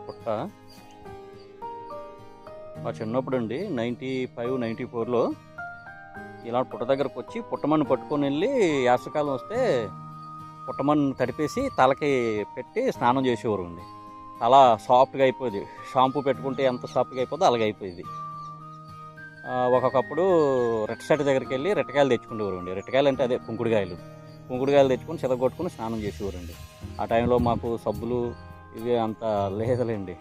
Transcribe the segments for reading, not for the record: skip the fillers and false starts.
పుట్ట మా చిన్నప్పుడు అండి 95, 94లో ఇలా పుట్ట దగ్గరకు వచ్చి పుట్టమన్ను పట్టుకొని వెళ్ళి యాసకాలం వస్తే పుట్టమన్ను తడిపేసి తలకి పెట్టి స్నానం చేసేవారు అండి. చాలా సాఫ్ట్గా అయిపోయింది. షాంపూ పెట్టుకుంటే ఎంత సాఫ్ట్గా అయిపోద్దో అలాగే అయిపోయింది. ఒక్కొక్కప్పుడు రెట్టసెట్ దగ్గరికి వెళ్ళి రెట్టకాయలు తెచ్చుకునేవారు అండి. రెట్టకాయలు అంటే అదే కుంకుడుకాయలు తెచ్చుకొని చితగొట్టుకుని స్నానం చేసేవారండి. ఆ టైంలో మాకు సబ్బులు ఇవి అంత లేదులేండి.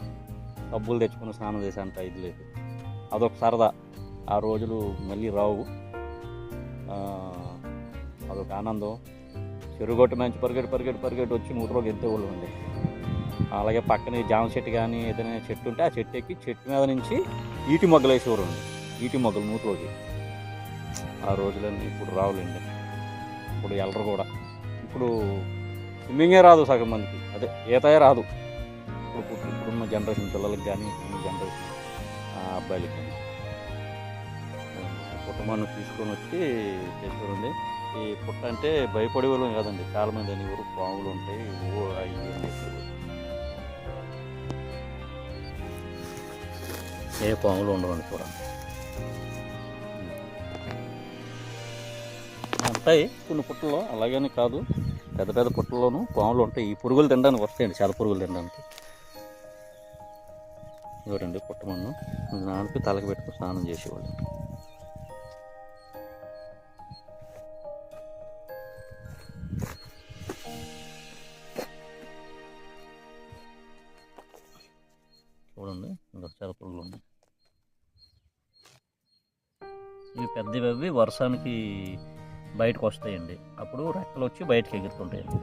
సబ్బులు తెచ్చుకుని స్నానం చేసే అంత ఇది లేదు. అదొక సరదా. ఆ రోజులు మళ్ళీ రావు. అదొక ఆనందం. చెరుగొట్టు మంచి పరిగెట్టి వచ్చి నూతిలోకి ఎత్తేవాళ్ళు అండి. అలాగే పక్కన జామ చెట్టు కానీ ఏదైనా చెట్టు ఉంటే ఆ చెట్టు ఎక్కి చెట్టు మీద నుంచి ఈటి మొగ్గలు వేసేవారు అండి. ఈటి మొగ్గలు నూతిలోకి. ఆ రోజులన్నీ ఇప్పుడు రావులేండి. ఇప్పుడు వెళ్ళరు కూడా. ఇప్పుడు స్విమ్మింగే రాదు సగం మందికి, అదే ఈతయే రాదు. ఇప్పుడున్న జనరేషన్ పిల్లలకి కానీ ఇప్పుడున్న జనరేషన్ అబ్బాయిలకి కానీ పుట్టమన్ను తీసుకొని వచ్చి చేసేవారండి. ఈ పుట్ట అంటే భయపడే వాళ్ళం కాదండి. చాలామంది అని ఊరు పాములు ఉంటాయి ఏ పాములు ఉండవండి చూడండి. ఉంటాయి కొన్ని పుట్టల్లో, అలాగని కాదు. పెద్ద పెద్ద పుట్టల్లోనూ పాములు ఉంటాయి. ఈ పురుగులు తినడానికి వస్తాయండి, చాలా పురుగులు తినడానికి. ఇవ్వరండి పుట్టమన్ను నాన్నకి తలకి పెట్టుకుని స్నానం చేసేవాళ్ళు. చూడండి ఇంకా చాలా పురుగులు ఉన్నాయి. ఇవి పెద్దవి వర్షానికి బయటకు వస్తాయండి. అప్పుడు రెక్కలు వచ్చి బయటకు ఎగురుతుంటాయండి.